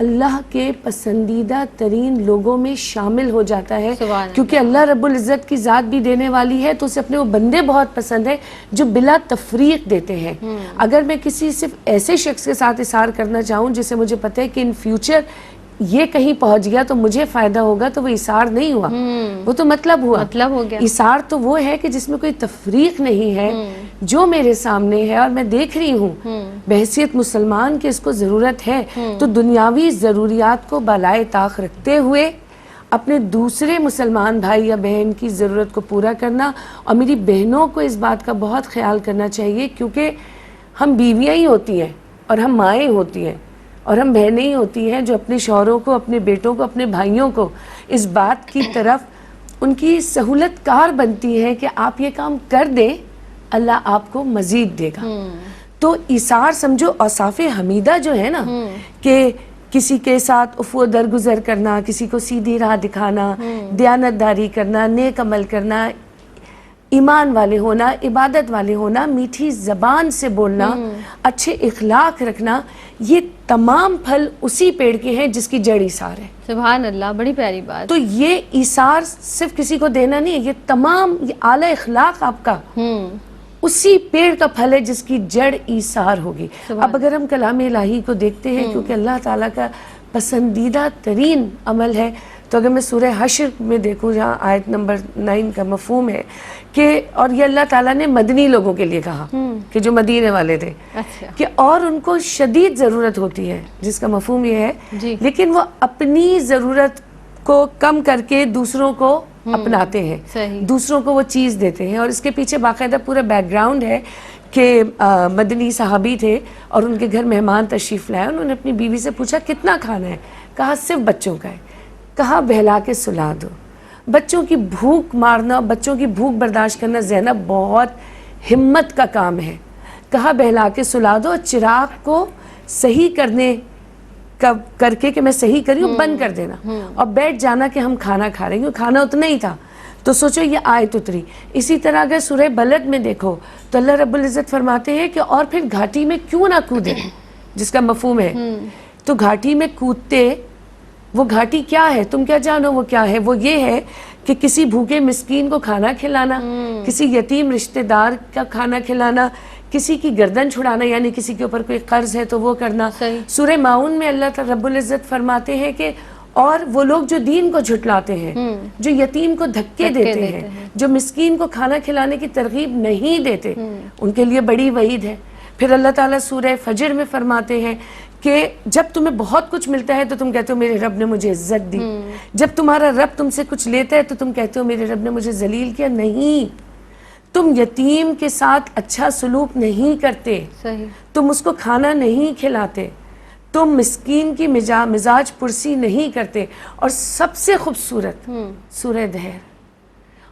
اللہ کے پسندیدہ ترین لوگوں میں شامل ہو جاتا ہے، سبحان کیونکہ اللہ رب العزت کی ذات بھی دینے والی ہے، تو اسے اپنے وہ بندے بہت پسند ہیں جو بلا تفریق دیتے ہیں۔ اگر میں کسی صرف ایسے شخص کے ساتھ اثار کرنا چاہوں جسے مجھے پتہ ہے کہ ان فیوچر یہ کہیں پہنچ گیا تو مجھے فائدہ ہوگا، تو وہ اثار نہیں ہوا، وہ تو مطلب ہوا۔ مطلب ہو گیا۔ اثار تو وہ ہے کہ جس میں کوئی تفریق نہیں ہے، جو میرے سامنے ہے اور میں دیکھ رہی ہوں بحیثیت مسلمان کہ اس کو ضرورت ہے، تو دنیاوی ضروریات کو بالائے طاق رکھتے ہوئے اپنے دوسرے مسلمان بھائی یا بہن کی ضرورت کو پورا کرنا۔ اور میری بہنوں کو اس بات کا بہت خیال کرنا چاہیے، کیونکہ ہم بیویاں ہی ہوتی ہیں اور ہم مائیں ہوتی ہیں اور ہم بہنیں ہی ہوتی ہیں جو اپنے شوہروں کو، اپنے بیٹوں کو، اپنے بھائیوں کو اس بات کی طرف ان کی سہولت کار بنتی ہے کہ آپ یہ کام کر دیں، اللہ آپ کو مزید دے گا۔ تو ایثار سمجھو اوصاف حمیدہ جو ہے نا، کہ کسی کے ساتھ عفو درگزر کرنا، کسی کو سیدھی راہ دکھانا، دیانت داری کرنا، نیک عمل کرنا، ایمان والے ہونا، عبادت والے ہونا، میٹھی زبان سے بولنا، اچھے اخلاق رکھنا، یہ تمام پھل اسی پیڑ کے ہیں جس کی جڑ ایثار ہے۔ سبحان اللہ، بڑی پیاری بات۔ تو یہ ایثار صرف کسی کو دینا نہیں ہے، یہ تمام یہ اعلی اخلاق آپ کا اسی پیڑ کا پھل ہے جس کی جڑ ایثار ہوگی۔ اب اگر ہم کلام الہی کو دیکھتے ہیں، کیونکہ اللہ تعالیٰ کا پسندیدہ ترین عمل ہے، تو اگر میں سورہ حشر میں دیکھوں جہاں آیت نمبر 9 کا مفہوم ہے کہ، اور یہ اللہ تعالیٰ نے مدنی لوگوں کے لیے کہا کہ جو مدینے والے تھے، کہ اور ان کو شدید ضرورت ہوتی ہے، جس کا مفہوم یہ ہے لیکن وہ اپنی ضرورت کو کم کر کے دوسروں کو اپناتے ہیں، دوسروں کو وہ چیز دیتے ہیں۔ اور اس کے پیچھے باقاعدہ پورا بیک گراؤنڈ ہے کہ مدنی صحابی تھے اور ان کے گھر مہمان تشریف لائے، انہوں نے اپنی بیوی سے پوچھا کتنا کھانا ہے، کہا صرف بچوں کا ہے، کہا بہلا کے سلا دو۔ بچوں کی بھوک مارنا، بچوں کی بھوک برداشت کرنا زینب بہت ہمت کا کام ہے، کہا بہلا کے سلا دو، چراغ کو صحیح کرنے کر کے کہ میں صحیح کری ہوں بند کر دینا، اور بیٹھ جانا کہ ہم کھانا کھا رہے ہیں، کھانا اتنا ہی تھا۔ تو سوچو یہ آیت اتری۔ اسی طرح اگر سورہ بلد میں دیکھو تو اللہ رب العزت فرماتے ہیں کہ اور پھر گھاٹی میں کیوں نہ کودیں، جس کا مفہوم ہے تو گھاٹی میں کودتے، وہ گھاٹی کیا ہے تم کیا جانو وہ کیا ہے، وہ یہ ہے کہ کسی بھوکے مسکین کو کھانا کھلانا، کسی یتیم رشتہ دار کا کھانا کھلانا، کسی کی گردن چھڑانا، یعنی کسی کے اوپر کوئی قرض ہے تو وہ کرنا۔ سورہ ماؤن میں اللہ رب العزت فرماتے ہیں کہ اور وہ لوگ جو دین کو جھٹلاتے ہیں، جو یتیم کو دھکے دیتے ہیں، جو مسکین کو کھانا کھلانے کی ترغیب نہیں دیتے، ان کے لیے بڑی وعید ہے۔ پھر اللہ تعالیٰ سورہ فجر میں فرماتے ہیں کہ جب تمہیں بہت کچھ ملتا ہے تو تم کہتے ہو میرے رب نے مجھے عزت دی، جب تمہارا رب تم سے کچھ لیتا ہے تو تم کہتے ہو میرے رب نے مجھے ذلیل کیا۔ نہیں، تم یتیم کے ساتھ اچھا سلوک نہیں کرتے، تم اس کو کھانا نہیں کھلاتے، تم مسکین کی مزاج پرسی نہیں کرتے۔ اور سب سے خوبصورت سورہ دہر،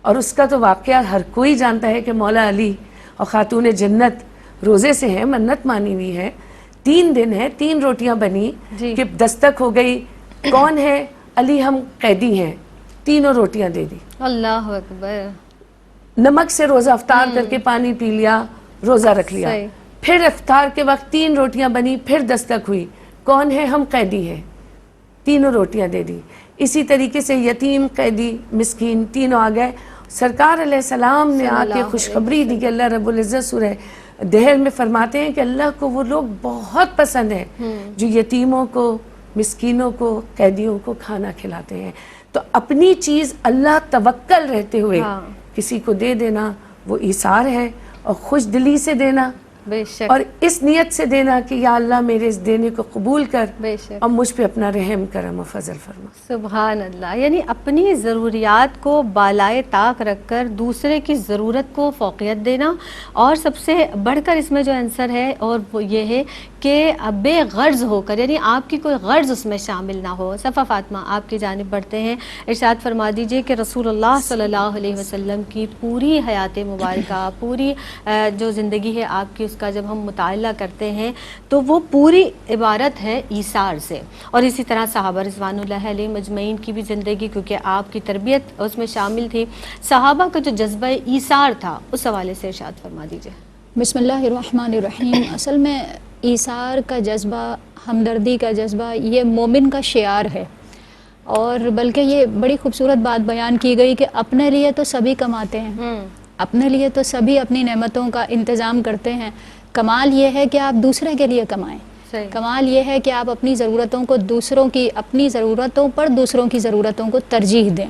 اور اس کا تو واقعہ ہر کوئی جانتا ہے کہ مولا علی اور خاتون جنت روزے سے ہیں، منت مانی ہوئی ہے، 3 دن ہے، 3 روٹیاں بنی کہ دستک ہو گئی، کون ہے؟ علی ہم قیدی ہیں، 3 روٹیاں دے دی، اللہ اکبر، نمک سے روزہ افطار کر کے پانی پی لیا، روزہ رکھ لیا، پھر افطار کے وقت 3 روٹیاں بنی، پھر دستک ہوئی، کون ہے؟ ہم قیدی ہیں، 3 روٹیاں دے دی۔ اسی طریقے سے یتیم، قیدی، مسکین، تینوں آ گئے۔ سرکار علیہ السلام نے آ کے خوشخبری دی کہ اللہ رب العزت سورہ دہر میں فرماتے ہیں کہ اللہ کو وہ لوگ بہت پسند ہیں جو یتیموں کو، مسکینوں کو، قیدیوں کو کھانا کھلاتے ہیں۔ تو اپنی چیز اللہ توکل رہتے ہوئے کسی کو دے دینا وہ ایثار ہے، اور خوش دلی سے دینا، بے شک، اور اس نیت سے دینا کہ یا اللہ میرے اس دینے کو قبول کر بے شک، اور مجھ پہ اپنا رحم کرم و فضل فرما۔ سبحان اللہ، یعنی اپنی ضروریات کو بالائے طاق رکھ کر دوسرے کی ضرورت کو فوقیت دینا، اور سب سے بڑھ کر اس میں جو آنسر ہے اور وہ یہ ہے کہ بے غرض ہو کر، یعنی آپ کی کوئی غرض اس میں شامل نہ ہو۔ صفا فاطمہ آپ کی جانب بڑھتے ہیں، ارشاد فرما دیجئے کہ رسول اللہ صلی اللہ علیہ وسلم کی پوری حیات مبارکہ، پوری جو زندگی ہے آپ کی، اس کا جب ہم مطالعہ کرتے ہیں تو وہ پوری عبارت ہے ایثار سے۔ اور اسی طرح صحابہ رضوان اللہ علیہم اجمعین کی بھی زندگی، کیونکہ آپ کی تربیت اس میں شامل تھی، صحابہ کا جو جذبہ ایثار تھا اس حوالے سے ارشاد فرما دیجئے۔ بسم اللہ الرحمن الرحیم۔ اصل میں ایثار کا جذبہ، ہمدردی کا جذبہ یہ مومن کا شعار ہے، اور بلکہ یہ بڑی خوبصورت بات بیان کی گئی کہ اپنے لیے تو سبھی کماتے ہیں، اپنے لیے تو سبھی اپنی نعمتوں کا انتظام کرتے ہیں، کمال یہ ہے کہ آپ دوسرے کے لیے کمائیں، کمال یہ ہے کہ آپ اپنی ضرورتوں کو اپنی ضرورتوں پر دوسروں کی ضرورتوں کو ترجیح دیں۔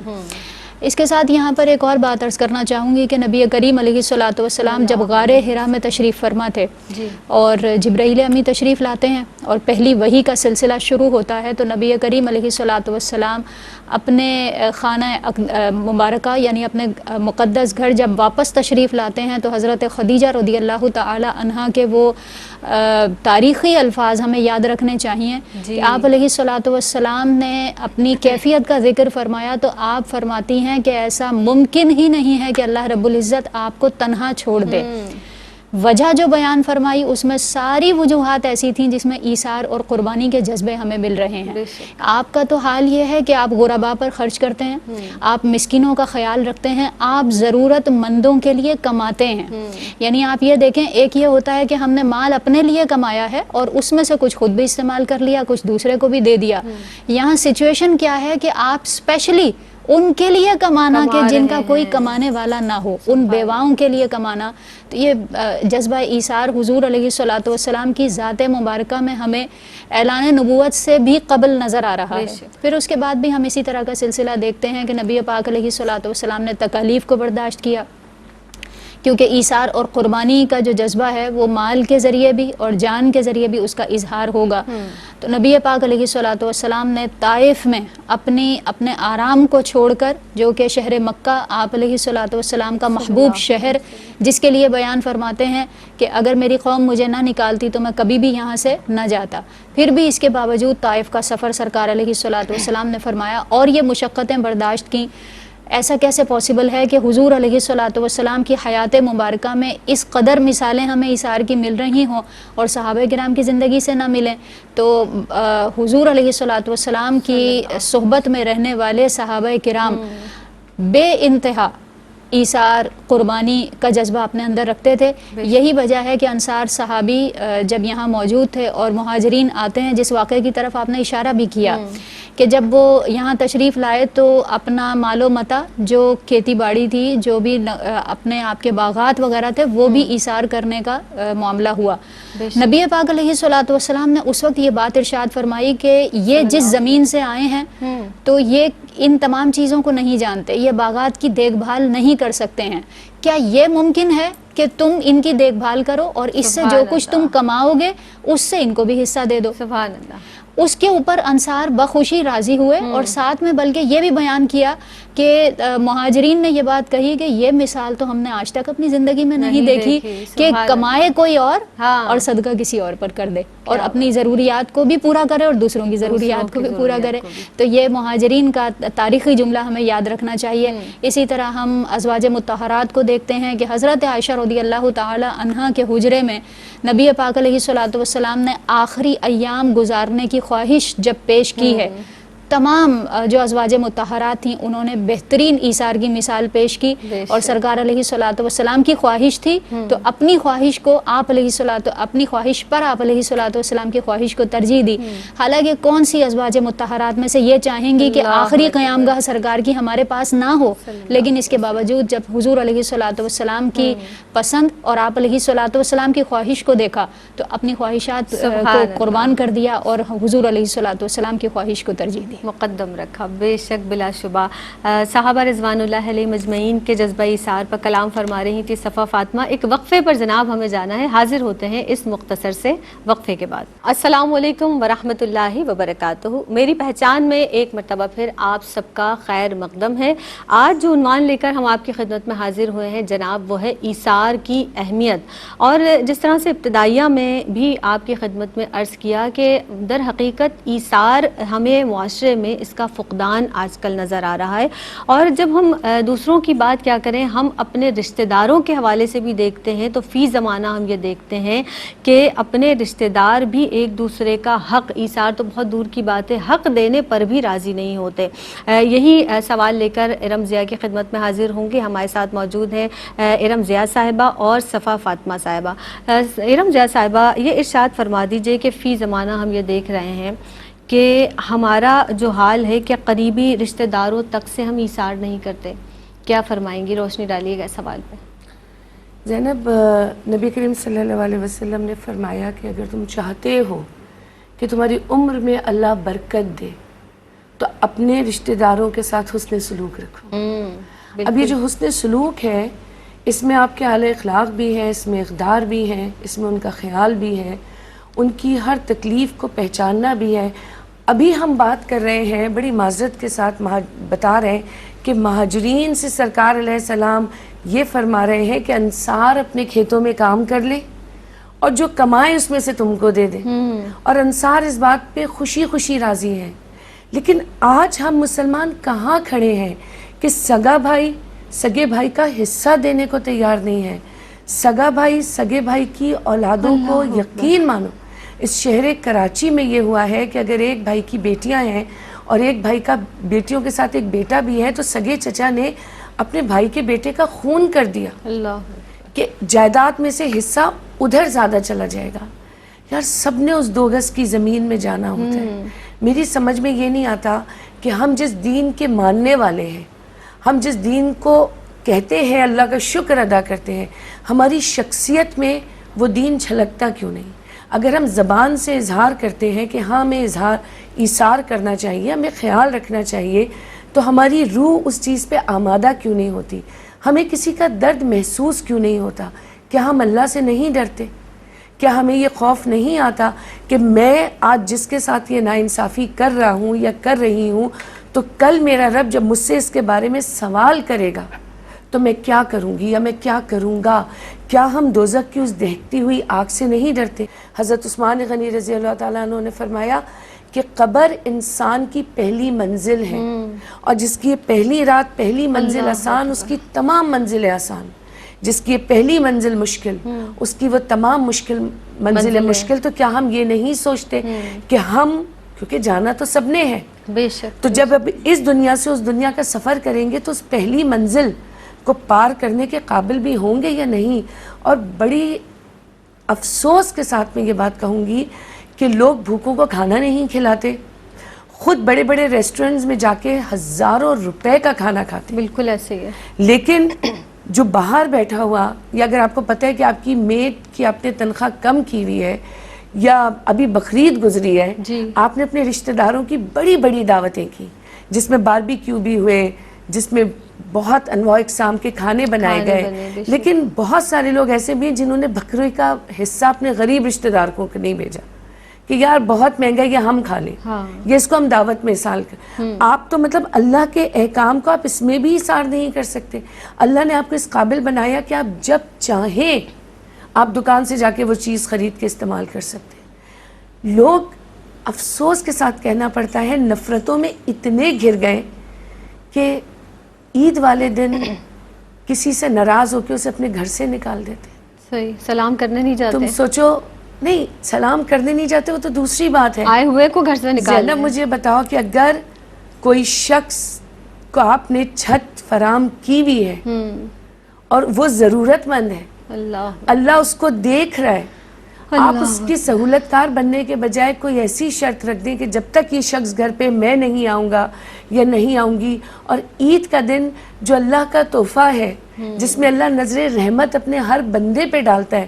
اس کے ساتھ یہاں پر ایک اور بات عرض کرنا چاہوں گی کہ نبی کریم علیہ الصلوۃ والسلام جب غار حرا میں تشریف فرما تھے اور جبرائیل امی تشریف لاتے ہیں اور پہلی وحی کا سلسلہ شروع ہوتا ہے، تو نبی کریم علیہ الصلوۃ والسلام اپنے خانہ مبارکہ یعنی اپنے مقدس گھر جب واپس تشریف لاتے ہیں تو حضرت خدیجہ رضی اللہ تعالی عنہا کے وہ تاریخی الفاظ ہمیں یاد رکھنے چاہیے کہ آپ علیہ الصلوۃ والسلام نے اپنی کیفیت کا ذکر فرمایا تو آپ فرماتی ہیں کہ ایسا ممکن ہی نہیں ہے کہ اللہ رب العزت آپ کو تنہا چھوڑ دے۔ وجہ جو بیان فرمائی اس میں ساری وجوہات ایسی تھیں جس میں ایثار اور قربانی کے جذبے ہمیں مل رہے ہیں۔ آپ کا تو حال یہ ہے کہ آپ غرباء پر خرچ کرتے ہیں، آپ مسکینوں کا خیال رکھتے ہیں، آپ ضرورت مندوں کے لیے کماتے ہیں۔ یعنی آپ یہ دیکھیں، ایک یہ ہوتا ہے کہ ہم نے مال اپنے لیے کمایا ہے اور اس میں سے کچھ خود بھی استعمال کر لیا، کچھ دوسرے کو بھی دے دیا۔ یہاں سچویشن کیا ہے کہ آپ اسپیشلی ان کے لیے کمانا کہ جن کا کوئی کمانے والا نہ ہو، ان بیواؤں کے لیے کمانا۔ تو یہ جذبہ ایثار حضور علیہ الصلوۃ والسلام کی ذات مبارکہ میں ہمیں اعلان نبوت سے بھی قبل نظر آ رہا ہے۔ پھر اس کے بعد بھی ہم اسی طرح کا سلسلہ دیکھتے ہیں کہ نبی پاک علیہ الصلوۃ والسلام نے تکالیف کو برداشت کیا، کیونکہ ایثار اور قربانی کا جو جذبہ ہے وہ مال کے ذریعے بھی اور جان کے ذریعے بھی اس کا اظہار ہوگا۔ تو نبی پاک علیہ الصلوۃ والسلام نے طائف میں اپنے آرام کو چھوڑ کر، جو کہ شہر مکہ آپ علیہ الصلوۃ والسلام کا محبوب شہر، جس کے لیے بیان فرماتے ہیں کہ اگر میری قوم مجھے نہ نکالتی تو میں کبھی بھی یہاں سے نہ جاتا، پھر بھی اس کے باوجود طائف کا سفر سرکار علیہ الصلوۃ والسلام نے فرمایا اور یہ مشقتیں برداشت کیں۔ ایسا کیسے پاسبل ہے کہ حضور علیہ الصلوۃ والسلام کی حیات مبارکہ میں اس قدر مثالیں ہمیں ایثار کی مل رہی ہوں اور صحابہ کرام کی زندگی سے نہ ملیں؟ تو حضور علیہ الصلوۃ والسلام کی صحبت میں رہنے والے صحابہ کرام بے انتہا ایثار قربانی کا جذبہ اپنے اندر رکھتے تھے۔ یہی وجہ ہے کہ انصار صحابی جب یہاں موجود تھے اور مہاجرین آتے ہیں، جس واقعے کی طرف آپ نے اشارہ بھی کیا کہ جب وہ یہاں تشریف لائے تو اپنا مال و متاع، جو کھیتی باڑی تھی، جو بھی اپنے آپ کے باغات وغیرہ تھے، وہ بھی ایثار کرنے کا معاملہ ہوا۔ نبی پاک علیہ الصلوۃ والسلام نے اس وقت یہ بات ارشاد فرمائی کہ یہ جس زمین سے آئے ہیں تو یہ ان تمام چیزوں کو نہیں جانتے، یہ باغات کی دیکھ بھال نہیں کر سکتے ہیں، کیا یہ ممکن ہے کہ تم ان کی دیکھ بھال کرو اور اس سے جو کچھ تم کماؤ گے اس سے ان کو بھی حصہ دے دو؟ سبحان اللہ۔ اس کے اوپر انصار بخوشی راضی ہوئے اور ساتھ میں بلکہ یہ بھی بیان کیا کہ مہاجرین نے یہ بات کہی کہ یہ مثال تو ہم نے آج تک اپنی زندگی میں نہیں دیکھی کہ کمائے کوئی اور صدقہ کسی اور پر کر دے اور اپنی ضروریات کو بھی پورا کرے اور دوسروں کی ضروریات کو بھی پورا کرے۔ تو یہ مہاجرین کا تاریخی جملہ ہمیں یاد رکھنا چاہیے۔ اسی طرح ہم ازواج مطہرات کو دیکھتے ہیں کہ حضرت عائشہ رضی اللہ تعالی عنہا کے حجرے میں نبی پاک علیہ الصلوۃ والسلام نے آخری ایام گزارنے کی خواہش جب پیش کی ہے، تمام جو ازواج مطہرات تھیں انہوں نے بہترین ایثار کی مثال پیش کی، اور سرکار علیہ الصلوۃ والسلام کی خواہش تھی تو اپنی خواہش کو اپنی خواہش پر آپ علیہ الصلوۃ والسلام کی خواہش کو ترجیح دی۔ حالانکہ کون سی ازواج مطہرات میں سے یہ چاہیں گی کہ آخری قیام گاہ سرکار کی ہمارے پاس نہ ہو، لیکن اس کے باوجود جب حضور علیہ الصلوۃ والسلام کی پسند اور آپ علیہ الصلوۃ والسلام کی خواہش کو دیکھا تو اپنی خواہشات کو قربان کر دیا اور حضور علیہ الصلوۃ والسلام کی خواہش کو ترجیح دی، مقدم رکھا۔ بے شک بلا شبہ صحابہ رضوان اللہ علیہ مجمعین کے جذبہ ایثار پر کلام فرما رہی تھی صفا فاطمہ۔ ایک وقفے پر جناب ہمیں جانا ہے، حاضر ہوتے ہیں اس مختصر سے وقفے کے بعد۔ السلام علیکم ورحمۃ اللہ وبرکاتہ۔ میری پہچان میں ایک مرتبہ پھر آپ سب کا خیر مقدم ہے۔ آج جو عنوان لے کر ہم آپ کی خدمت میں حاضر ہوئے ہیں جناب وہ ہے ایثار کی اہمیت، اور جس طرح سے ابتدائیہ میں بھی آپ کی خدمت میں عرض کیا کہ در حقیقت ایثار ہمیں معاشرے معاشرے میں اس کا فقدان آج کل نظر آ رہا ہے. اور جب ہم دوسروں کی بات کیا کریں, ہم اپنے رشتہ داروں کے حوالے سے بھی دیکھتے ہیں تو فی زمانہ ہم یہ دیکھتے ہیں کہ اپنے رشتہ دار بھی ایک دوسرے کا حق ایثار تو بہت دور کی بات ہے, حق دینے پر بھی راضی نہیں ہوتے. یہی سوال لے کر ارم ضیاء کی خدمت میں حاضر ہوں گے. ہمارے ساتھ موجود ہیں ارم ضیاء صاحبہ اور صفا فاطمہ صاحبہ. ارم ضیاء صاحبہ, یہ ارشاد فرما دیجئے کہ فی زمانہ ہم یہ دیکھ رہے ہیں کہ ہمارا جو حال ہے کہ قریبی رشتہ داروں تک سے ہم ایثار نہیں کرتے. کیا فرمائیں گی, روشنی ڈالیے گا اس سوال پہ. زینب, نبی کریم صلی اللہ علیہ وسلم نے فرمایا کہ اگر تم چاہتے ہو کہ تمہاری عمر میں اللہ برکت دے تو اپنے رشتہ داروں کے ساتھ حسن سلوک رکھو. اب یہ جو حسن سلوک ہے اس میں آپ کے اعلی اخلاق بھی ہے, اس میں اقدار بھی ہے, اس میں ان کا خیال بھی ہے, ان کی ہر تکلیف کو پہچاننا بھی ہے. ابھی ہم بات کر رہے ہیں, بڑی معذرت کے ساتھ بتا رہے ہیں کہ مہاجرین سے سرکار علیہ السلام یہ فرما رہے ہیں کہ انصار اپنے کھیتوں میں کام کر لیں اور جو کمائیں اس میں سے تم کو دے دیں, اور انصار اس بات پہ خوشی خوشی راضی ہیں. لیکن آج ہم مسلمان کہاں کھڑے ہیں کہ سگا بھائی سگے بھائی کا حصہ دینے کو تیار نہیں ہے. سگا بھائی سگے بھائی کی اولادوں کو یقین مانو, اس شہر کراچی میں یہ ہوا ہے کہ اگر ایک بھائی کی بیٹیاں ہیں اور ایک بھائی کا بیٹیوں کے ساتھ ایک بیٹا بھی ہے تو سگے چچا نے اپنے بھائی کے بیٹے کا خون کر دیا اللہ کہ جائیداد میں سے حصہ ادھر زیادہ چلا جائے گا. یار سب نے اس 2 گز کی زمین میں جانا ہوتا ہے. میری سمجھ میں یہ نہیں آتا کہ ہم جس دین کے ماننے والے ہیں, ہم جس دین کو کہتے ہیں اللہ کا شکر ادا کرتے ہیں, ہماری شخصیت میں وہ دین چھلکتا کیوں نہیں؟ اگر ہم زبان سے اظہار کرتے ہیں کہ ہاں ہمیں ایثار کرنا چاہیے, ہمیں خیال رکھنا چاہیے, تو ہماری روح اس چیز پہ آمادہ کیوں نہیں ہوتی؟ ہمیں کسی کا درد محسوس کیوں نہیں ہوتا؟ کیا ہم اللہ سے نہیں ڈرتے؟ کیا ہمیں یہ خوف نہیں آتا کہ میں آج جس کے ساتھ یہ ناانصافی کر رہا ہوں یا کر رہی ہوں تو کل میرا رب جب مجھ سے اس کے بارے میں سوال کرے گا تو میں کیا کروں گی یا میں کیا کروں گا؟ کیا ہم دوزخ کی اس دہکتی ہوئی آگ سے نہیں ڈرتے؟ حضرت عثمان غنی رضی اللہ تعالیٰ عنہ نے فرمایا کہ قبر انسان کی پہلی منزل ہے, اور جس کی پہلی رات پہلی منزل آسان, اس کی تمام منزلیں آسان. جس کی پہلی منزل مشکل, اس کی وہ تمام منزلیں مشکل. تو کیا ہم یہ نہیں سوچتے کہ ہم, کیونکہ جانا تو سب نے ہے, بے شک, تو جب اب اس دنیا سے اس دنیا کا سفر کریں گے تو اس پہلی منزل کو پار کرنے کے قابل بھی ہوں گے یا نہیں؟ اور بڑی افسوس کے ساتھ میں یہ بات کہوں گی کہ لوگ بھوکوں کو کھانا نہیں کھلاتے, خود بڑے بڑے ریسٹورنٹس میں جا کے ہزاروں روپے کا کھانا کھاتے. بالکل ایسے ہی ہے. لیکن جو باہر بیٹھا ہوا, یا اگر آپ کو پتہ ہے کہ آپ کی میٹ کی آپ نے تنخواہ کم کی ہوئی ہے, یا ابھی بقرعید گزری ہے, آپ نے اپنے رشتہ داروں کی بڑی بڑی دعوتیں کی جس میں باربی کیو بھی ہوئے, جس میں بہت انواع اقسام کے کھانے بنائے گئے, لیکن بہت سارے لوگ ایسے بھی ہیں جنہوں نے بکرے کا حصہ اپنے غریب رشتہ دار کو نہیں بھیجا کہ یار بہت مہنگا یہ ہم کھا لیں, یہ اس کو ہم دعوت میں اصال کر. آپ تو مطلب اللہ کے احکام کو آپ اس میں بھی اثار نہیں کر سکتے. اللہ نے آپ کو اس قابل بنایا کہ آپ جب چاہیں آپ دکان سے جا کے وہ چیز خرید کے استعمال کر سکتے ہیں. لوگ افسوس کے ساتھ کہنا پڑتا ہے نفرتوں میں اتنے گر گئے کہ عید والے دن کسی سے ناراض ہو کے اسے اپنے گھر سے نکال دیتے. صحیح, سلام کرنے نہیں جاتے. تم سوچو, نہیں سلام کرنے نہیں جاتے وہ تو دوسری بات ہے, آئے ہوئے کو گھر سے نکال. زینب مجھے بتاؤ کہ اگر کوئی شخص کو آپ نے چھت فراہم کی بھی ہے اور وہ ضرورت مند ہے, اللہ اس کو دیکھ رہا ہے, آپ اس کی سہولت کار بننے کے بجائے کوئی ایسی شرط رکھ دیں کہ جب تک یہ شخص گھر پہ میں نہیں آؤں گا یا نہیں آؤں گی. اور عید کا دن جو اللہ کا تحفہ ہے, جس میں اللہ نظر رحمت اپنے ہر بندے پہ ڈالتا ہے,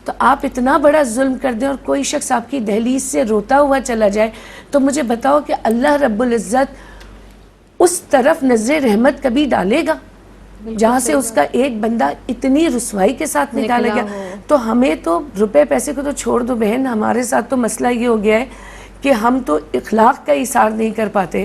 تو آپ اتنا بڑا ظلم کر دیں اور کوئی شخص آپ کی دہلیز سے روتا ہوا چلا جائے, تو مجھے بتاؤ کہ اللہ رب العزت اس طرف نظر رحمت کبھی ڈالے گا جہاں سے اس کا ایک بندہ اتنی رسوائی کے ساتھ نکالا گیا؟ تو ہمیں تو روپے پیسے کو تو چھوڑ دو بہن, ہمارے ساتھ تو مسئلہ یہ ہو گیا ہے کہ ہم تو اخلاق کا اظہار نہیں کر پاتے,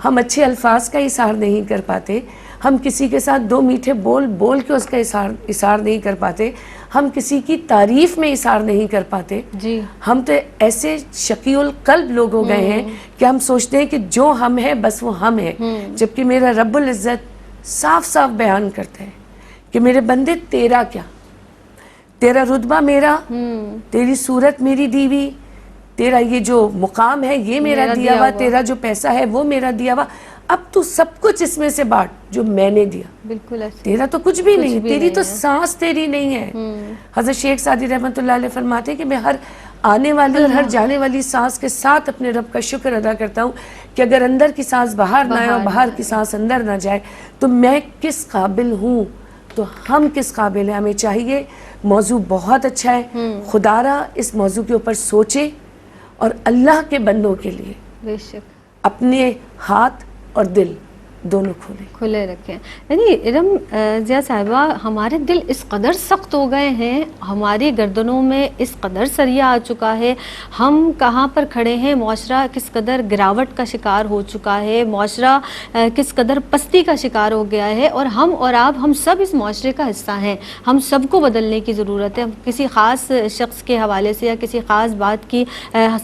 ہم اچھے الفاظ کا اظہار نہیں کر پاتے, ہم کسی کے ساتھ دو میٹھے بول بول کے اس کا اظہار نہیں کر پاتے, ہم کسی کی تعریف میں اظہار نہیں کر پاتے. جی ہم تو ایسے شقی القلب لوگ ہو گئے ہیں کہ ہم سوچتے ہیں کہ جو ہم ہیں بس وہ ہم ہیں, جبکہ میرا رب العزت صاف صاف بیان کرتا ہے کہ میرے بندے تیرا کیا, تیرا رتبہ میرا, تیری صورت میری دی ہوئی, تیرا یہ جو مقام ہے یہ میرا دیا ہوا, تیرا جو پیسہ ہے وہ میرا دیا ہوا, اب تو سب کچھ اس میں سے بانٹ جو میں نے دیا. بالکل ایسے. تیرا تو کچھ بھی نہیں, تیری تو سانس تیری نہیں ہے. حضرت شیخ سعدی رحمۃ اللہ علیہ فرماتے ہیں کہ میں ہر آنے والی اور ہر جانے والی سانس کے ساتھ اپنے رب کا شکر ادا کرتا ہوں کہ اگر اندر کی سانس باہر نہ آئے اور باہر کی سانس اندر نہ جائے تو میں کس قابل ہوں, تو ہم کس قابل ہیں. ہمیں چاہیے, موضوع بہت اچھا ہے, خدا را اس موضوع کے اوپر سوچے اور اللہ کے بندوں کے لیے بے شک اپنے ہاتھ اور دل دونوں کھلے رکھیں. یعنی ارم ضیاء صاحبہ, ہمارے دل اس قدر سخت ہو گئے ہیں, ہماری گردنوں میں اس قدر سریا آ چکا ہے, ہم کہاں پر کھڑے ہیں, معاشرہ کس قدر گراوٹ کا شکار ہو چکا ہے, معاشرہ کس قدر پستی کا شکار ہو گیا ہے, اور آپ ہم سب اس معاشرے کا حصہ ہیں. ہم سب کو بدلنے کی ضرورت ہے. کسی خاص شخص کے حوالے سے یا کسی خاص بات کی,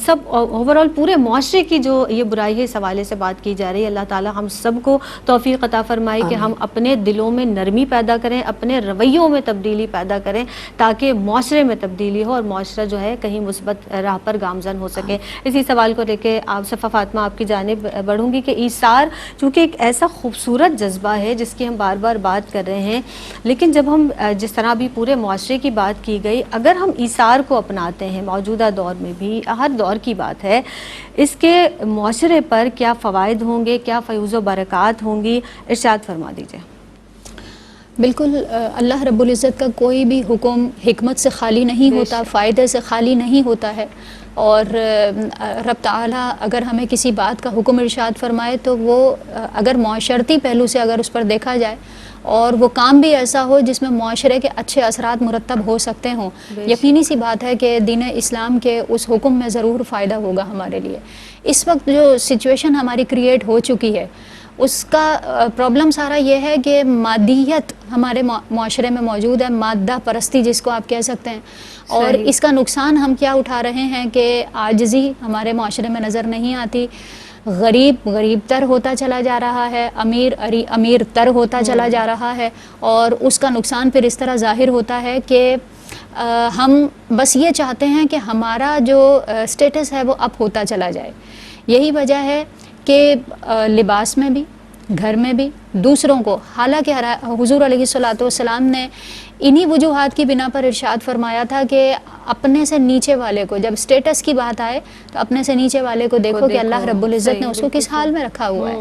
سب اوور آل پورے معاشرے کی جو یہ برائی ہے اس حوالے سے بات کی جا رہی ہے. اللہ تعالی ہم سب کو توفیق عطا فرمائی کہ ہم اپنے دلوں میں نرمی پیدا کریں, اپنے رویوں میں تبدیلی پیدا کریں, تاکہ معاشرے میں تبدیلی ہو اور معاشرہ جو ہے کہیں مثبت راہ پر گامزن ہو سکے. اسی سوال کو لے کے آپ صفا فاطمہ آپ کی جانب بڑھوں گی کہ ایثار چونکہ ایک ایسا خوبصورت جذبہ ہے جس کی ہم بار بار بات کر رہے ہیں, لیکن جب ہم جس طرح بھی پورے معاشرے کی بات کی گئی, اگر ہم ایثار کو اپناتے ہیں موجودہ دور میں بھی, ہر دور کی بات ہے, اس کے معاشرے پر کیا فوائد ہوں گے, کیا فیوز و برکات ہوں گی, ارشاد فرما دیجئے. بالکل, اللہ رب العزت کا کوئی بھی حکم حکمت سے خالی نہیں ہوتا, فائدے سے خالی نہیں ہوتا ہے. اور رب تعالیٰ اگر ہمیں کسی بات کا حکم ارشاد فرمائے تو وہ اگر معاشرتی پہلو سے اگر اس پر دیکھا جائے اور وہ کام بھی ایسا ہو جس میں معاشرے کے اچھے اثرات مرتب ہو سکتے ہوں, یقینی سی بات ہے کہ دین اسلام کے اس حکم میں ضرور فائدہ ہوگا ہمارے لیے. اس وقت جو سچویشن ہماری کریٹ ہو چکی ہے اس کا پرابلم سارا یہ ہے کہ مادیت ہمارے معاشرے میں موجود ہے, مادہ پرستی جس کو آپ کہہ سکتے ہیں, اور اس کا نقصان ہم کیا اٹھا رہے ہیں کہ عاجزی ہمارے معاشرے میں نظر نہیں آتی, غریب غریب تر ہوتا چلا جا رہا ہے, امیر تر ہوتا چلا جا رہا ہے, اور اس کا نقصان پھر اس طرح ظاہر ہوتا ہے کہ ہم بس یہ چاہتے ہیں کہ ہمارا جو سٹیٹس ہے وہ اپ ہوتا چلا جائے. یہی وجہ ہے کہ لباس میں بھی, گھر میں بھی, دوسروں کو, حالانکہ حضور علیہ الصلوۃ والسلام نے انہی وجوہات کی بنا پر ارشاد فرمایا تھا کہ اپنے سے نیچے والے کو, جب سٹیٹس کی بات آئے تو اپنے سے نیچے والے کو دیکھو کہ اللہ رب العزت نے اس کو کس حال میں رکھا ہوا ہے.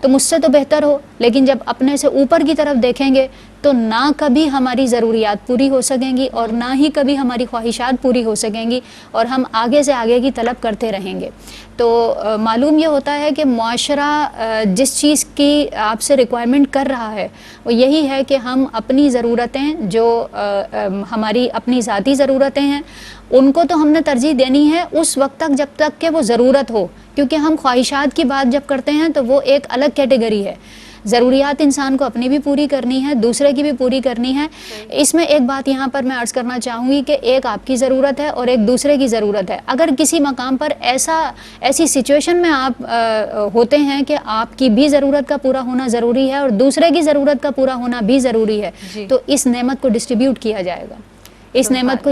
تو مجھ سے تو بہتر ہو, لیکن جب اپنے سے اوپر کی طرف دیکھیں گے تو نہ کبھی ہماری ضروریات پوری ہو سکیں گی اور نہ ہی کبھی ہماری خواہشات پوری ہو سکیں گی, اور ہم آگے سے آگے کی طلب کرتے رہیں گے. تو معلوم یہ ہوتا ہے کہ معاشرہ جس چیز کی آپ سے ریکوائرمنٹ کر رہا ہے وہ یہی ہے کہ ہم اپنی ضرورتیں جو ہماری اپنی ذاتی ضرورتیں ہیں ان کو تو ہم نے ترجیح دینی ہے اس وقت تک جب تک کہ وہ ضرورت ہو, کیونکہ ہم خواہشات کی بات جب کرتے ہیں تو وہ ایک الگ کیٹیگری ہے. ضروریات انسان کو اپنی بھی پوری کرنی ہے, دوسرے کی بھی پوری کرنی ہے. اس میں ایک بات یہاں پر میں عرض کرنا چاہوں گی کہ ایک آپ کی ضرورت ہے اور ایک دوسرے کی ضرورت ہے. اگر کسی مقام پر ایسی سچویشن میں آپ ہوتے ہیں کہ آپ کی بھی ضرورت کا پورا ہونا ضروری ہے اور دوسرے کی ضرورت کا پورا ہونا بھی ضروری ہے, تو اس نعمت کو ڈسٹریبیوٹ کیا جائے گا. اس نعمت کو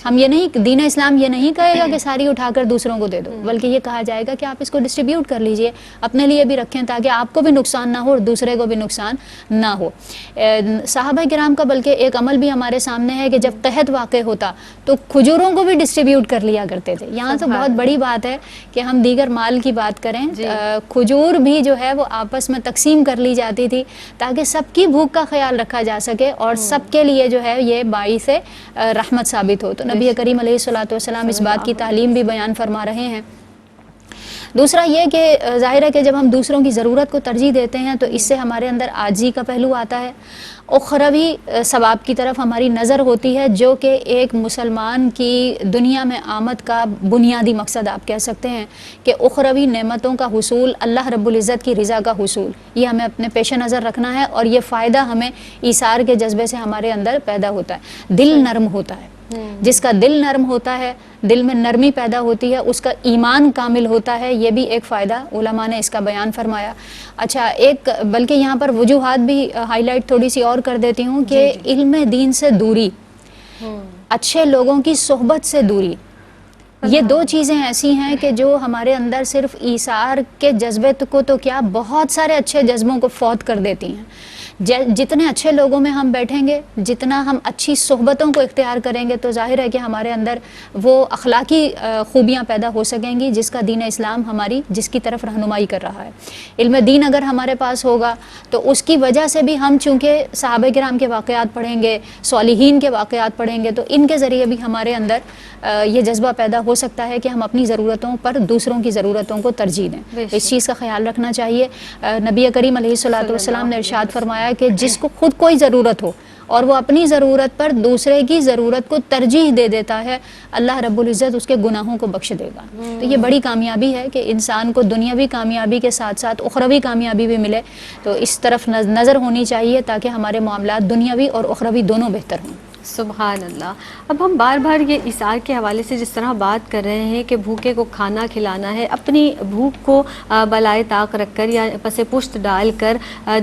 ہم یہ نہیں, دین اسلام یہ نہیں کہے گا کہ ساری اٹھا کر دوسروں کو دے دو, بلکہ یہ کہا جائے گا کہ آپ اس کو ڈسٹریبیوٹ کر لیجئے, اپنے لیے بھی رکھیں تاکہ آپ کو بھی نقصان نہ ہو اور دوسرے کو بھی نقصان نہ ہو. صحابہ کرام کا بلکہ ایک عمل بھی ہمارے سامنے ہے کہ جب قحط واقع ہوتا تو کھجوروں کو بھی ڈسٹریبیوٹ کر لیا کرتے تھے. یہاں تو بہت بڑی بات ہے کہ ہم دیگر مال کی بات کریں, کھجور بھی جو ہے وہ آپس میں تقسیم کر لی جاتی تھی تاکہ سب کی بھوک کا خیال رکھا جا سکے اور سب کے لیے جو ہے یہ باعث رحمت ثابت ہو. تو نبی کریم علیہ الصلوۃ والسلام اس بات کی تعلیم بھی بیان فرما رہے ہیں. دوسرا یہ کہ ظاہر ہے کہ جب ہم دوسروں کی ضرورت کو ترجیح دیتے ہیں تو اس سے ہمارے اندر عاجزی کا پہلو آتا ہے، اخروی ثواب کی طرف ہماری نظر ہوتی ہے، جو کہ ایک مسلمان کی دنیا میں آمد کا بنیادی مقصد آپ کہہ سکتے ہیں کہ اخروی نعمتوں کا حصول، اللہ رب العزت کی رضا کا حصول، یہ ہمیں اپنے پیش نظر رکھنا ہے، اور یہ فائدہ ہمیں ایثار کے جذبے سے ہمارے اندر پیدا ہوتا ہے۔ دل نرم ہوتا ہے، جس کا دل نرم ہوتا ہے، دل میں نرمی پیدا ہوتی ہے، اس کا ایمان کامل ہوتا ہے، یہ بھی ایک فائدہ علماء نے اس کا بیان فرمایا۔ اچھا، ایک بلکہ یہاں پر وجوہات بھی ہائی لائٹ تھوڑی سی اور کر دیتی ہوں کہ علم دین سے دوری، اچھے لوگوں کی صحبت سے دوری، یہ دو چیزیں ایسی ہیں کہ جو ہمارے اندر صرف ایثار کے جذبے کو تو کیا، بہت سارے اچھے جذبوں کو فوت کر دیتی ہیں۔ جتنے اچھے لوگوں میں ہم بیٹھیں گے، جتنا ہم اچھی صحبتوں کو اختیار کریں گے، تو ظاہر ہے کہ ہمارے اندر وہ اخلاقی خوبیاں پیدا ہو سکیں گی جس کا دین اسلام ہماری جس کی طرف رہنمائی کر رہا ہے۔ علم دین اگر ہمارے پاس ہوگا تو اس کی وجہ سے بھی ہم چونکہ صحابہ کرام کے واقعات پڑھیں گے، صالحین کے واقعات پڑھیں گے، تو ان کے ذریعے بھی ہمارے اندر یہ جذبہ پیدا ہو سکتا ہے کہ ہم اپنی ضرورتوں پر دوسروں کی ضرورتوں کو ترجیح دیں۔ اس چیز کا خیال رکھنا چاہیے۔ نبی کریم علیہ الصلوۃ والسلام نے ارشاد فرمایا کہ جس کو خود کوئی ضرورت ہو اور وہ اپنی ضرورت پر دوسرے کی ضرورت کو ترجیح دے دیتا ہے، اللہ رب العزت اس کے گناہوں کو بخش دے گا۔ تو یہ بڑی کامیابی ہے کہ انسان کو دنیاوی کامیابی کے ساتھ ساتھ اخروی کامیابی بھی ملے، تو اس طرف نظر ہونی چاہیے تاکہ ہمارے معاملات دنیاوی اور اخروی دونوں بہتر ہوں۔ سبحان اللہ۔ اب ہم بار بار یہ ایثار کے حوالے سے جس طرح بات کر رہے ہیں کہ بھوکے کو کھانا کھلانا ہے، اپنی بھوک کو بالائے طاق رکھ کر یا پس پشت ڈال کر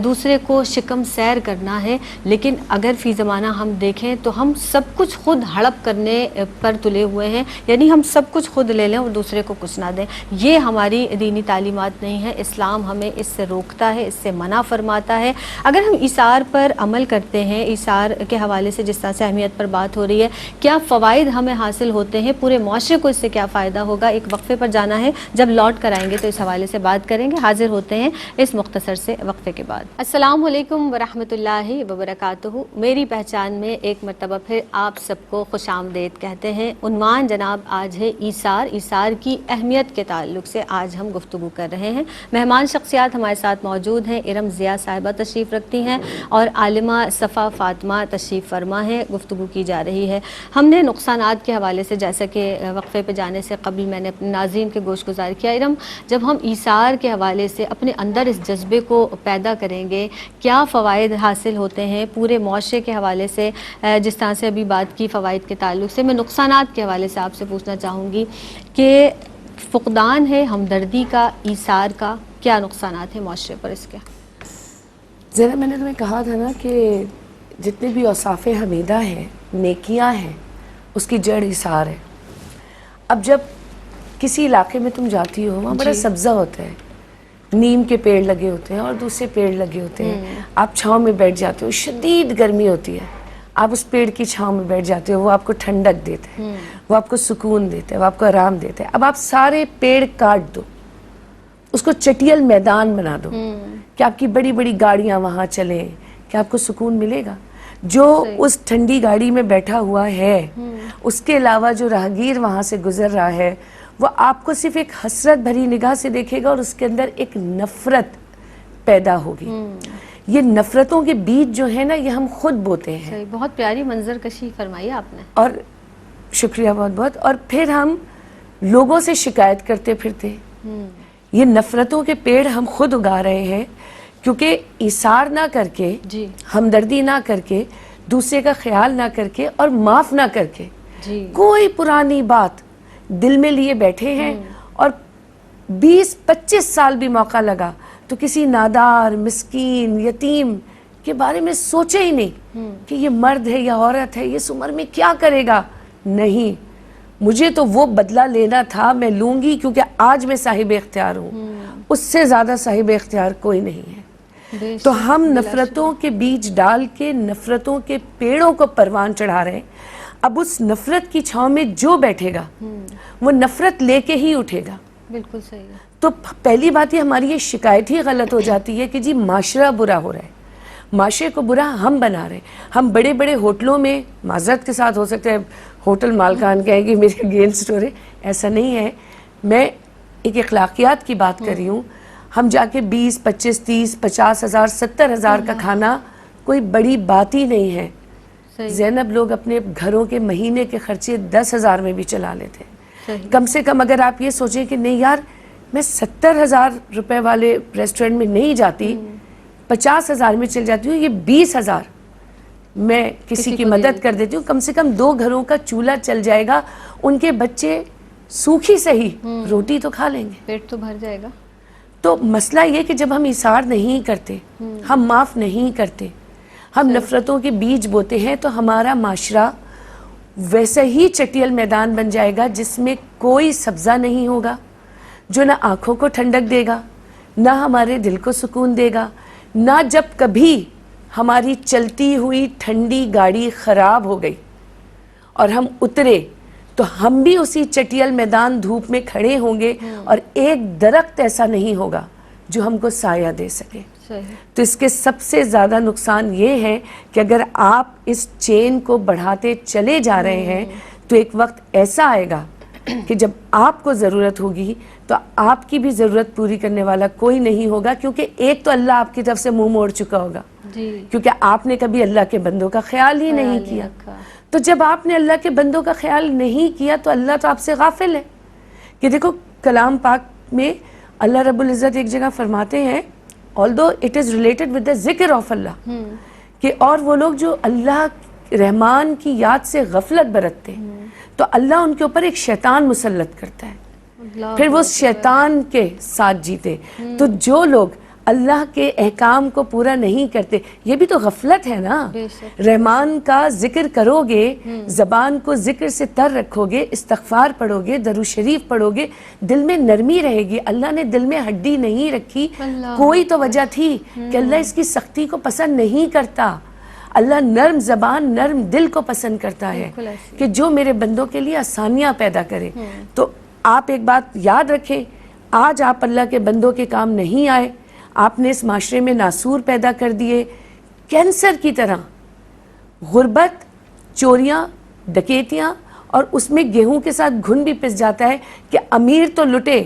دوسرے کو شکم سیر کرنا ہے، لیکن اگر فی زمانہ ہم دیکھیں تو ہم سب کچھ خود ہڑپ کرنے پر تلے ہوئے ہیں، یعنی ہم سب کچھ خود لے لیں اور دوسرے کو کچھ نہ دیں۔ یہ ہماری دینی تعلیمات نہیں ہے، اسلام ہمیں اس سے روکتا ہے، اس سے منع فرماتا ہے۔ اگر ہم ایثار پر عمل کرتے ہیں، ایثار کے حوالے سے جس طرح سے اہمیت پر بات ہو رہی ہے، کیا فوائد ہمیں حاصل ہوتے ہیں، پورے معاشرے کو اس سے کیا فائدہ ہوگا؟ ایک وقفے پر جانا ہے، جب لوٹ کر آئیں گے تو اس حوالے سے بات کریں گے۔ حاضر ہوتے ہیں اس مختصر سے وقفے کے بعد۔ السلام علیکم ورحمۃ اللہ وبرکاتہ۔ میری پہچان میں ایک مرتبہ پھر آپ سب کو خوش آمدید کہتے ہیں۔ عنوان جناب آج ہے ایثار، ایثار کی اہمیت کے تعلق سے آج ہم گفتگو کر رہے ہیں۔ مہمان شخصیات ہمارے ساتھ موجود ہیں۔ ارم ضیاء صاحبہ تشریف رکھتی ہیں اور عالمہ صفا فاطمہ تشریف فرما ہے۔ گفتگو کی جا رہی ہے۔ ہم نے نقصانات کے حوالے سے، جیسا کہ وقفے پہ جانے سے قبل میں نے اپنے ناظرین کے گوش گزار کیا، ارم جب ہم ایثار کے حوالے سے اپنے اندر اس جذبے کو پیدا کریں گے، کیا فوائد حاصل ہوتے ہیں پورے معاشرے کے حوالے سے؟ جس طرح سے ابھی بات کی فوائد کے تعلق سے، میں نقصانات کے حوالے سے آپ سے پوچھنا چاہوں گی کہ فقدان ہے ہمدردی کا، ایثار کا، کیا نقصانات ہیں معاشرے پر اس کے؟ ذرا میں نے تمہیں کہا تھا نا کہ جتنے بھی اوصاف حمیدہ ہیں، نیکیاں ہیں، اس کی جڑ ایثار ہے۔ اب جب کسی علاقے میں تم جاتی ہو، وہاں بڑا سبزہ ہوتا ہے، نیم کے پیڑ لگے ہوتے ہیں اور دوسرے پیڑ لگے ہوتے ہیں، آپ چھاؤں میں بیٹھ جاتے ہو، شدید گرمی ہوتی ہے، آپ اس پیڑ کی چھاؤں میں بیٹھ جاتے ہو، وہ آپ کو ٹھنڈک دیتا ہے، وہ آپ کو سکون دیتا ہے، وہ آپ کو آرام دیتا ہے۔ اب آپ سارے پیڑ کاٹ دو، اس کو چٹیل میدان بنا دو کہ آپ کی بڑی بڑی گاڑیاں وہاں چلیں، کہ آپ کو سکون ملے گا؟ جو اس ٹھنڈی گاڑی میں بیٹھا ہوا ہے، اس کے علاوہ جو راہگیر وہاں سے گزر رہا ہے، وہ آپ کو صرف ایک حسرت بھری نگاہ سے دیکھے گا اور اس کے اندر ایک نفرت پیدا ہوگی۔ یہ نفرتوں کے بیج جو ہے نا، یہ ہم خود بوتے ہیں۔ صحیح، بہت پیاری منظر کشی فرمائی آپ نے۔ اور شکریہ بہت بہت۔ اور پھر ہم لوگوں سے شکایت کرتے پھرتے، یہ نفرتوں کے پیڑ ہم خود اگا رہے ہیں، کیونکہ ایثار نہ کر کے، ہمدردی نہ کر کے، دوسرے کا خیال نہ کر کے اور معاف نہ کر کے، کوئی پرانی بات دل میں لیے بیٹھے ہیں، اور 20-25 سال بھی موقع لگا تو کسی نادار، مسکین، یتیم کے بارے میں سوچے ہی نہیں کہ یہ مرد ہے یا عورت ہے، یہ اس عمر میں کیا کرے گا۔ نہیں، مجھے تو وہ بدلہ لینا تھا، میں لوں گی کیونکہ آج میں صاحب اختیار ہوں، اس سے زیادہ صاحب اختیار کوئی نہیں ہے۔ تو ہم نفرتوں کے بیج ڈال کے نفرتوں کے پیڑوں کو پروان چڑھا رہے ہیں۔ اب اس نفرت کی چھاؤں میں جو بیٹھے گا وہ نفرت لے کے ہی اٹھے گا۔ بالکل صحیح ہے۔ تو پہلی بات یہ ہماری یہ شکایت ہی غلط ہو جاتی ہے کہ جی معاشرہ برا ہو رہا ہے، معاشرے کو برا ہم بنا رہے ہیں۔ ہم بڑے بڑے ہوٹلوں میں، معذرت کے ساتھ ہو سکتا ہے ہوٹل مالکان کہیں کہ میرے اگینسٹ ہو رہے، ایسا نہیں ہے۔ میں ایک اخلاقیات کی بات کر رہی ہوں. ہم جا کے 20 25 30 50 ہزار 70 ہزار کا کھانا کوئی بڑی بات ہی نہیں ہے. زینب لوگ اپنے گھروں کے مہینے کے خرچے 10,000 میں بھی چلا لیتے. کم سے کم اگر آپ یہ سوچیں کہ نہیں یار میں 70,000 روپے والے ریسٹورنٹ میں نہیں جاتی, 50,000 میں چل جاتی ہوں, یہ 20,000 میں کسی کی مدد کر دیتی ہوں, کم سے کم 2 گھروں کا چولہا چل جائے گا, ان کے بچے سوکھی سہی روٹی تو کھا لیں گے, پیٹ تو بھر جائے گا. تو مسئلہ یہ کہ جب ہم ایثار نہیں کرتے, ہم معاف نہیں کرتے, ہم نفرتوں کے بیج بوتے ہیں, تو ہمارا معاشرہ ویسے ہی چٹیل میدان بن جائے گا جس میں کوئی سبزہ نہیں ہوگا, جو نہ آنکھوں کو ٹھنڈک دے گا, نہ ہمارے دل کو سکون دے گا, نہ جب کبھی ہماری چلتی ہوئی ٹھنڈی گاڑی خراب ہو گئی اور ہم اترے تو ہم بھی اسی چٹیل میدان دھوپ میں کھڑے ہوں گے, اور ایک درخت ایسا نہیں ہوگا جو ہم کو سایہ دے سکے. تو اس کے سب سے زیادہ نقصان یہ ہے کہ اگر آپ اس چین کو بڑھاتے چلے جا رہے ہیں تو ایک وقت ایسا آئے گا کہ جب آپ کو ضرورت ہوگی تو آپ کی بھی ضرورت پوری کرنے والا کوئی نہیں ہوگا, کیونکہ ایک تو اللہ آپ کی طرف سے منہ موڑ چکا ہوگا, کیونکہ آپ نے کبھی اللہ کے بندوں کا خیال ہی نہیں کیا. تو جب آپ نے اللہ کے بندوں کا خیال نہیں کیا تو اللہ تو آپ سے غافل ہے. کہ دیکھو کلام پاک میں اللہ رب العزت ایک جگہ فرماتے ہیں, although it is related with the ذکر of اللہ, کہ اور وہ لوگ جو اللہ رحمان کی یاد سے غفلت برتتے ہیں تو اللہ ان کے اوپر ایک شیطان مسلط کرتا ہے, پھر وہ شیطان کے ساتھ جیتے. تو جو لوگ اللہ کے احکام کو پورا نہیں کرتے, یہ بھی تو غفلت ہے نا. رحمان کا ذکر کرو گے, زبان کو ذکر سے تر رکھو گے, استغفار پڑھو گے, درود شریف پڑھو گے, دل میں نرمی رہے گی. اللہ نے دل میں ہڈی نہیں رکھی, کوئی تو وجہ تھی کہ اللہ اس کی سختی کو پسند نہیں کرتا. اللہ نرم زبان نرم دل کو پسند کرتا ہے کہ جو میرے بندوں کے لیے آسانیاں پیدا کرے. تو آپ ایک بات یاد رکھیں, آج آپ اللہ کے بندوں کے کام نہیں آئے, آپ نے اس معاشرے میں ناسور پیدا کر دیے, کینسر کی طرح. غربت, چوریاں, ڈکیتیاں, اور اس میں گیہوں کے ساتھ گھن بھی پس جاتا ہے کہ امیر تو لٹے,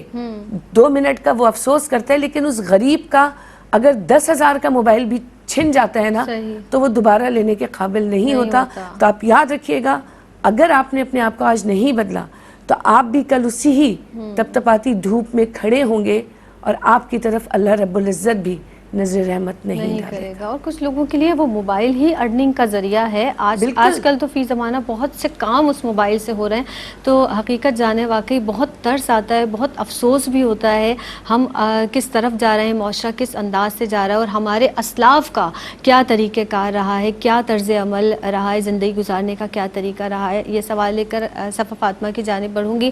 2 منٹ کا وہ افسوس کرتا ہے, لیکن اس غریب کا اگر 10,000 کا موبائل بھی چھن جاتا ہے نا تو وہ دوبارہ لینے کے قابل نہیں ہوتا. تو آپ یاد رکھیے گا, اگر آپ نے اپنے آپ کو آج نہیں بدلا تو آپ بھی کل اسی ہی تپتپاتی دھوپ میں کھڑے ہوں گے, اور آپ کی طرف اللہ رب العزت بھی نظر رحمت نہیں کرے گا. اور کچھ لوگوں کے لیے وہ موبائل ہی ارننگ کا ذریعہ ہے. آج کل تو فی زمانہ بہت سے کام اس موبائل سے ہو رہے ہیں, تو حقیقت جانے واقعی بہت ترس آتا ہے, بہت افسوس بھی ہوتا ہے ہم کس طرف جا رہے ہیں, معاشرہ کس انداز سے جا رہا ہے, اور ہمارے اسلاف کا کیا طریقہ کار رہا ہے, کیا طرز عمل رہا ہے, زندگی گزارنے کا کیا طریقہ رہا ہے. یہ سوال لے کر صفا فاطمہ کی جانب بڑھوں گی.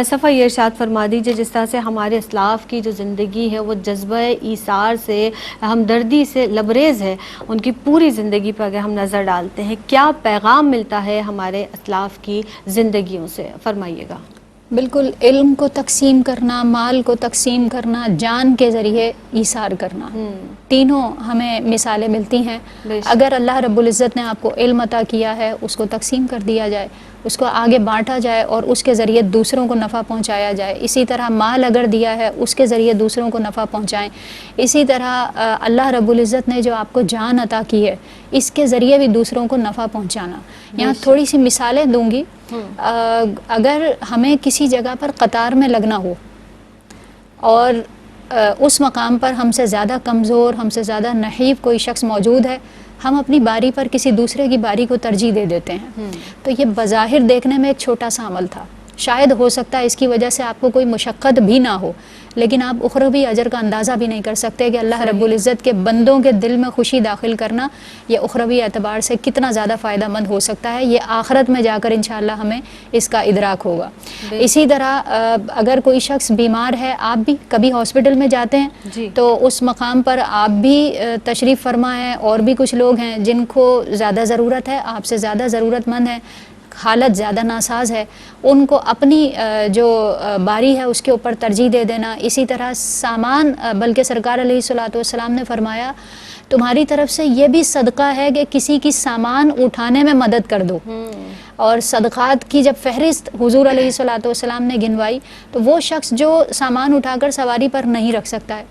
صفا یہ ارشاد فرما دیجیے, جس طرح سے ہمارے اسلاف کی جو زندگی ہے وہ جذبہ ایثار سے, ہمدردی سے لبریز ہے, ان کی پوری زندگی پر اگر ہم نظر ڈالتے ہیں کیا پیغام ملتا ہے ہمارے اسلاف کی زندگیوں سے, فرمائیے گا. بالکل, علم کو تقسیم کرنا, مال کو تقسیم کرنا, جان کے ذریعے ایثار کرنا, تینوں ہمیں مثالیں ملتی ہیں. اگر اللہ رب العزت نے آپ کو علم عطا کیا ہے, اس کو تقسیم کر دیا جائے, اس کو آگے بانٹا جائے اور اس کے ذریعے دوسروں کو نفع پہنچایا جائے. اسی طرح مال اگر دیا ہے, اس کے ذریعے دوسروں کو نفع پہنچائیں. اسی طرح اللہ رب العزت نے جو آپ کو جان عطا کی ہے, اس کے ذریعے بھی دوسروں کو نفع پہنچانا. یہاں تھوڑی سی مثالیں دوں گی. اگر ہمیں کسی جگہ پر قطار میں لگنا ہو اور اس مقام پر ہم سے زیادہ کمزور, ہم سے زیادہ نحیف کوئی شخص موجود ہے, ہم اپنی باری پر کسی دوسرے کی باری کو ترجیح دے دیتے ہیں. تو یہ بظاہر دیکھنے میں ایک چھوٹا سا عمل تھا, شاید ہو سکتا ہے اس کی وجہ سے آپ کو کوئی مشقت بھی نہ ہو, لیکن آپ اخروی اجر کا اندازہ بھی نہیں کر سکتے کہ اللہ رب العزت کے بندوں کے دل میں خوشی داخل کرنا یہ اخروی اعتبار سے کتنا زیادہ فائدہ مند ہو سکتا ہے. یہ آخرت میں جا کر انشاءاللہ ہمیں اس کا ادراک ہوگا. اسی طرح اگر کوئی شخص بیمار ہے, آپ بھی کبھی ہاسپٹل میں جاتے ہیں تو اس مقام پر آپ بھی تشریف فرما ہیں, اور بھی کچھ لوگ ہیں جن کو زیادہ ضرورت ہے, آپ سے زیادہ ضرورت مند ہیں, حالت زیادہ ناساز ہے ان کو اپنی جو باری ہے اس کے اوپر ترجیح دے دینا. اسی طرح سامان، بلکہ سرکار علیہ الصلوۃ والسلام نے فرمایا تمہاری طرف سے یہ بھی صدقہ ہے کہ کسی کی سامان اٹھانے میں مدد کر دو. اور صدقات کی جب فہرست حضور علیہ الصلوۃ والسلام نے گنوائی تو وہ شخص جو سامان اٹھا کر سواری پر نہیں رکھ سکتا ہے،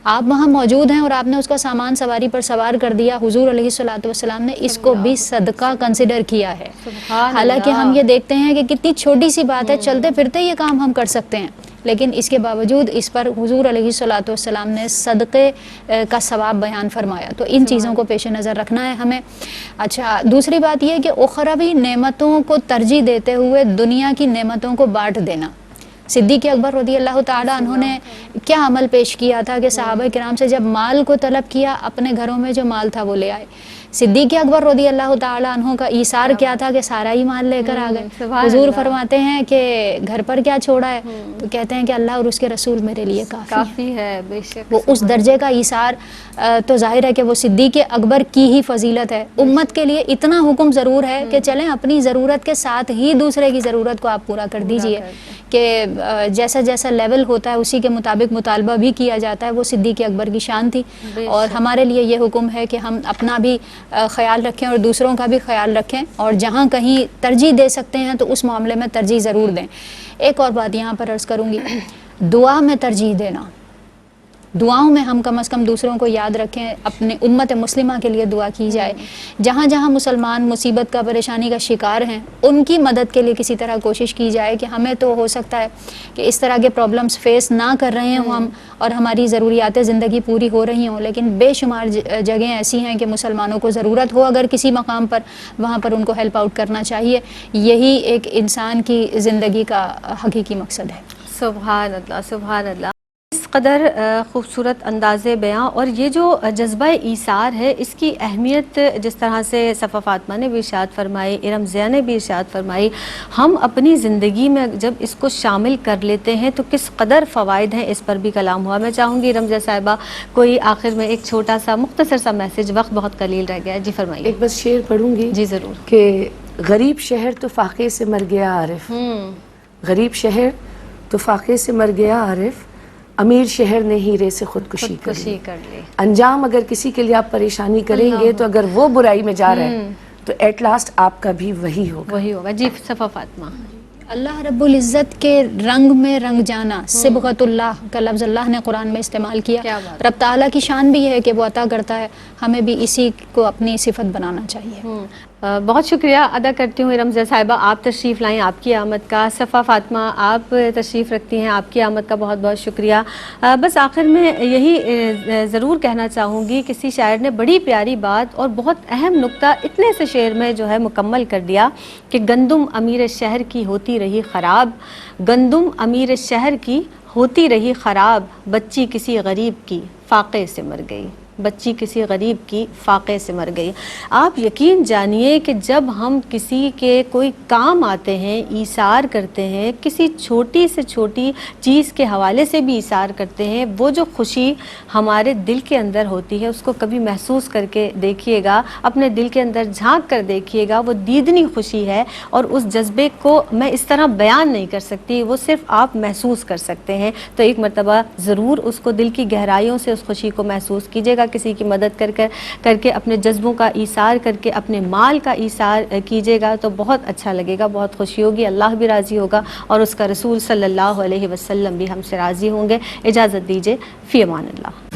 آپ وہاں موجود ہیں اور آپ نے اس کا سامان سواری پر سوار کر دیا، حضور علیہ الصلوۃ والسلام نے اس کو بھی صدقہ کنسیڈر کیا ہے. حالانکہ ہم یہ دیکھتے ہیں کہ کتنی چھوٹی سی بات ہے، چلتے پھرتے یہ کام ہم کر سکتے ہیں، لیکن اس کے باوجود اس پر حضور علیہ الصلوۃ والسلام نے صدقے کا ثواب بیان فرمایا. تو ان چیزوں کو پیش نظر رکھنا ہے ہمیں. اچھا، دوسری بات یہ کہ اخروی نعمتوں کو ترجیح دیتے ہوئے دنیا کی نعمتوں کو بانٹ دینا. صدیق اکبر رضی اللہ تعالیٰ عنہ نے کیا عمل پیش کیا تھا کہ صحابہ کرام سے جب مال کو طلب کیا، اپنے گھروں میں جو مال تھا وہ لے آئے. صدیق اکبر رضی اللہ تعالیٰ عنہ کا ایثار کیا تھا کہ سارا ہی مال لے کر آ گئے. حضور فرماتے ہیں کہ گھر پر کیا چھوڑا ہے، تو کہتے ہیں کہ اللہ اور اس کے رسول میرے لیے کافی ہے. بے شک وہ اس درجے کا ایثار تو ظاہر ہے کہ وہ صدیق اکبر کی ہی فضیلت ہے. امت کے لیے اتنا حکم ضرور ہے کہ چلیں اپنی ضرورت کے ساتھ ہی دوسرے کی ضرورت کو آپ پورا کر دیجئے، کہ جیسا جیسا لیول ہوتا ہے اسی کے مطابق مطالبہ بھی کیا جاتا ہے. وہ صدیق اکبر کی شان تھی. اور ہمارے لیے یہ حکم ہے کہ ہم اپنا بھی خیال رکھیں اور دوسروں کا بھی خیال رکھیں، اور جہاں کہیں ترجیح دے سکتے ہیں تو اس معاملے میں ترجیح ضرور دیں. ایک اور بات یہاں پر عرض کروں گی، دعا میں ترجیح دینا. دعاؤں میں ہم کم از کم دوسروں کو یاد رکھیں، اپنے امت مسلمہ کے لیے دعا کی جائے. جہاں جہاں مسلمان مصیبت کا، پریشانی کا شکار ہیں، ان کی مدد کے لیے کسی طرح کوشش کی جائے کہ ہمیں تو ہو سکتا ہے کہ اس طرح کے پرابلمز فیس نہ کر رہے ہوں ہم، اور ہماری ضروریات زندگی پوری ہو رہی ہوں، لیکن بے شمار جگہیں ایسی ہیں کہ مسلمانوں کو ضرورت ہو اگر کسی مقام پر، وہاں پر ان کو ہیلپ آؤٹ کرنا چاہیے. یہی ایک انسان کی زندگی کا حقیقی مقصد ہے. سبحان اللہ، سبحان اللہ. اس قدر خوبصورت انداز بیاں اور یہ جو جذبہ ایثار ہے، اس کی اہمیت جس طرح سے صفا فاطمہ نے بھی ارشاد فرمائی، ارم ضیاء نے بھی ارشاد فرمائی، ہم اپنی زندگی میں جب اس کو شامل کر لیتے ہیں تو کس قدر فوائد ہیں، اس پر بھی کلام ہوا. میں چاہوں گی ارم ضیاء صاحبہ کوئی آخر میں ایک چھوٹا سا مختصر سا میسج، وقت بہت قلیل رہ گیا ہے. جی فرمائیے. ایک بس شعر پڑھوں گی. جی ضرور. کہ غریب شہر تو فاقے سے مر گیا عارف، غریب شہر تو فاقے سے مر گیا عارف، امیر شہر نے ہیرے سے خودکشی کر لی. انجام اگر کسی کے لیے آپ پریشانی کریں گے تو اگر وہ برائی میں جا رہا ہے تو ایٹ لاسٹ آپ کا بھی وہی ہوگا. جی صفا فاطمہ. اللہ رب العزت کے رنگ میں رنگ جانا، صبغت اللہ کا لفظ اللہ نے قرآن میں استعمال کیا. رب تعالیٰ کی شان بھی یہ ہے کہ وہ عطا کرتا ہے، ہمیں بھی اسی کو اپنی صفت بنانا چاہیے. بہت شکریہ ادا کرتی ہوں ارم ضیاء صاحبہ، آپ تشریف لائیں، آپ کی آمد کا. صفا فاطمہ آپ تشریف رکھتی ہیں، آپ کی آمد کا بہت بہت شکریہ. بس آخر میں یہی ضرور کہنا چاہوں گی، کسی شاعر نے بڑی پیاری بات اور بہت اہم نقطہ اتنے سے شعر میں جو ہے مکمل کر دیا کہ گندم امیر شہر کی ہوتی رہی خراب، گندم امیر شہر کی ہوتی رہی خراب، بچی کسی غریب کی فاقے سے مر گئی، بچی کسی غریب کی فاقے سے مر گئی. آپ یقین جانیے کہ جب ہم کسی کے کوئی کام آتے ہیں، ایثار کرتے ہیں، کسی چھوٹی سے چھوٹی چیز کے حوالے سے بھی ایثار کرتے ہیں، وہ جو خوشی ہمارے دل کے اندر ہوتی ہے اس کو کبھی محسوس کر کے دیکھیے گا، اپنے دل کے اندر جھانک کر دیکھیے گا. وہ دیدنی خوشی ہے اور اس جذبے کو میں اس طرح بیان نہیں کر سکتی، وہ صرف آپ محسوس کر سکتے ہیں. تو ایک مرتبہ ضرور اس کو دل کی گہرائیوں سے اس خوشی کو محسوس کیجیے گا. کسی کی مدد کر کے اپنے جذبوں کا ایثار کر کے اپنے مال کا ایثار کیجیے گا تو بہت اچھا لگے گا، بہت خوشی ہوگی، اللہ بھی راضی ہوگا اور اس کا رسول صلی اللہ علیہ وسلم بھی ہم سے راضی ہوں گے. اجازت دیجیے، فی امان اللہ.